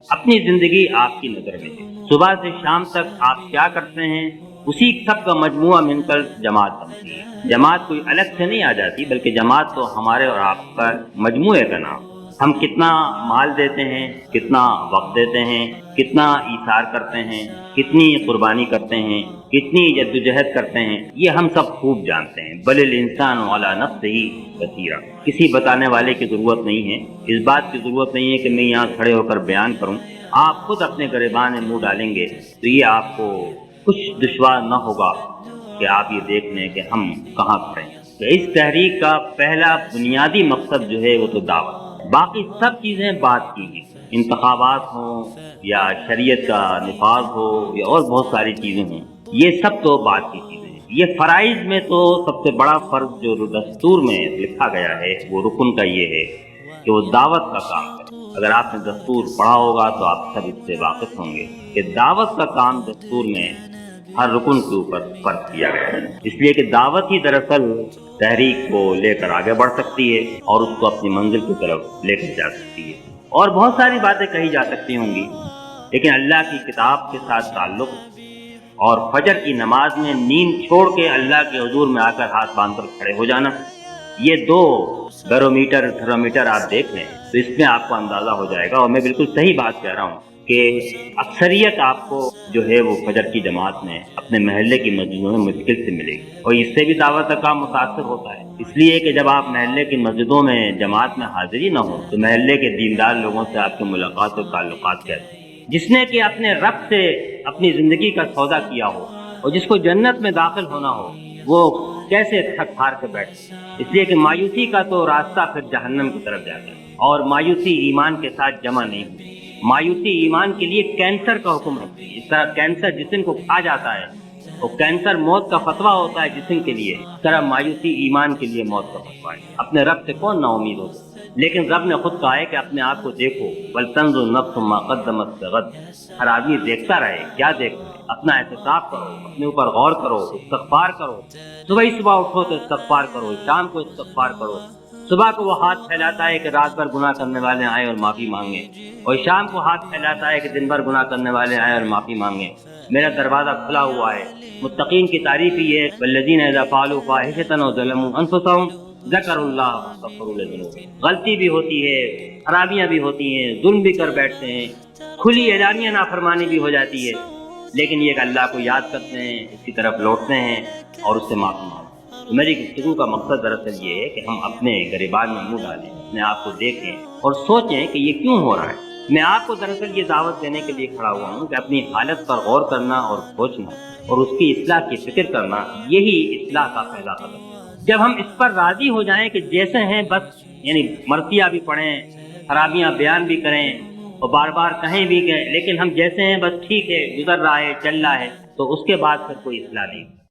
اپنی زندگی آپ کی نظر میں ہے، صبح سے شام تک آپ کیا کرتے ہیں اسی سب کا مجموعہ مل کر جماعت بنتی ہے۔ جماعت کوئی الگ سے نہیں آ جاتی، بلکہ جماعت تو ہمارے اور آپ کا مجموعے کا نام۔ ہم کتنا مال دیتے ہیں، کتنا وقت دیتے ہیں، کتنا ایثار کرتے ہیں، کتنی قربانی کرتے ہیں، کتنی جدوجہد کرتے ہیں، یہ ہم سب خوب جانتے ہیں۔ بل الانسان علی نفسہ بصیرہ، کسی بتانے والے کی ضرورت نہیں ہے، اس بات کی ضرورت نہیں ہے کہ میں یہاں کھڑے ہو کر بیان کروں۔ آپ خود اپنے گریبان میں منہ ڈالیں گے تو یہ آپ کو کچھ دشوار نہ ہوگا کہ آپ یہ دیکھ لیں کہ ہم کہاں کھڑے ہیں۔ تو اس تحریک کا پہلا بنیادی مقصد جو ہے وہ تو دعوت، باقی سب چیزیں بات کی گئی، انتخابات ہوں یا شریعت کا نفاذ ہو یا اور بہت ساری چیزیں ہوں، یہ سب تو بات کی چیزیں ہیں۔ یہ فرائض میں تو سب سے بڑا فرض جو دستور میں لکھا گیا ہے وہ رکن کا یہ ہے کہ وہ دعوت کا کام کرے۔ اگر آپ نے دستور پڑھا ہوگا تو آپ سب اس سے واقف ہوں گے کہ دعوت کا کام دستور میں ہر رکن کے اوپر فرض کیا گیا ہے، اس لیے کہ دعوت ہی دراصل تحریک کو لے کر آگے بڑھ سکتی ہے اور اس کو اپنی منزل کی طرف لے کر جا سکتی ہے۔ اور بہت ساری باتیں کہی جا سکتی ہوں گی، لیکن اللہ کی کتاب کے ساتھ تعلق اور فجر کی نماز میں نیند چھوڑ کے اللہ کے حضور میں آ کر ہاتھ باندھ کر کھڑے ہو جانا، یہ دو بیرومیٹر تھرمومیٹر آپ دیکھ لیں تو اس میں آپ کو اندازہ ہو جائے گا، اور میں بالکل صحیح بات کہہ رہا ہوں کہ اکثریت آپ کو جو ہے وہ فجر کی جماعت میں اپنے محلے کی مسجدوں میں مشکل سے ملے گی، اور اس سے بھی دعوت کا کام متاثر ہوتا ہے، اس لیے کہ جب آپ محلے کی مسجدوں میں جماعت میں حاضری نہ ہو تو محلے کے دیندار لوگوں سے آپ کی ملاقات اور تعلقات کیسے؟ جس نے کہ اپنے رب سے اپنی زندگی کا سودا کیا ہو اور جس کو جنت میں داخل ہونا ہو، وہ کیسے تھک ہار کے بیٹھے؟ اس لیے کہ مایوسی کا تو راستہ پھر جہنم کی طرف جاتا ہے، اور مایوسی ایمان کے ساتھ جمع نہیں ہوتی۔ مایوسی ایمان کے لیے کینسر کا حکم رکھتی ہے، اس طرح کینسر جسم کو کھا جاتا ہے، اور کینسر موت کا فتویٰ ہوتا ہے جسم کے لیے، اس طرح مایوسی ایمان کے لیے موت کا فتویٰ ہے۔ اپنے رب سے کون نا امید ہو سکتا ہے؟ لیکن رب نے خود کہا ہے کہ اپنے آپ کو دیکھو، وَلْتَنظُرْ نَفْسٌ مَا قَدَّمَتْ لِغَدٍ، ہر آدمی دیکھتا رہے کیا دیکھ رہے، اپنا احتساب کرو، اپنے اوپر غور کرو، استغفار کرو، صبح اٹھو تو استغفار کرو، شام کو استغفار کرو۔ صبح کو وہ ہاتھ پھیلاتا ہے کہ رات بھر گناہ کرنے والے آئیں اور معافی مانگیں، اور شام کو ہاتھ پھیلاتا ہے کہ دن بھر گناہ کرنے والے آئیں اور معافی مانگیں، میرا دروازہ کھلا ہوا ہے۔ متقین کی تعریف ہی ہے، والذین اذا فعلوا فاحشۃ او ظلموا انفسهم ذکروا اللہ فاستغفروا لذنوبهم۔ غلطی بھی ہوتی ہے، خرابیاں بھی ہوتی ہیں، ظلم بھی کر بیٹھتے ہیں، کھلی اعلانیہ نافرمانی بھی ہو جاتی ہے، لیکن یہ کہ اللہ کو یاد کرتے ہیں، اس کی طرف لوٹتے ہیں اور اس سے معافی مانگتے ہیں۔ تو میری گفتگو کا مقصد دراصل یہ ہے کہ ہم اپنے گریبان میں منہ ڈالیں، اپنے آپ کو دیکھیں اور سوچیں کہ یہ کیوں ہو رہا ہے۔ میں آپ کو دراصل یہ دعوت دینے کے لیے کھڑا ہوا ہوں کہ اپنی حالت پر غور کرنا اور سوچنا اور اس کی اصلاح کی فکر کرنا، یہی اصلاح کا پہلا قدم ہے۔ جب ہم اس پر راضی ہو جائیں کہ جیسے ہیں بس، یعنی مرثیہ بھی پڑھیں، خرابیاں بیان بھی کریں اور بار بار کہیں بھی کہ لیکن ہم جیسے ہیں بس ٹھیک ہے، گزر رہا ہے، چل رہا ہے، تو اس کے بعد پھر کوئی اصلاح نہیں۔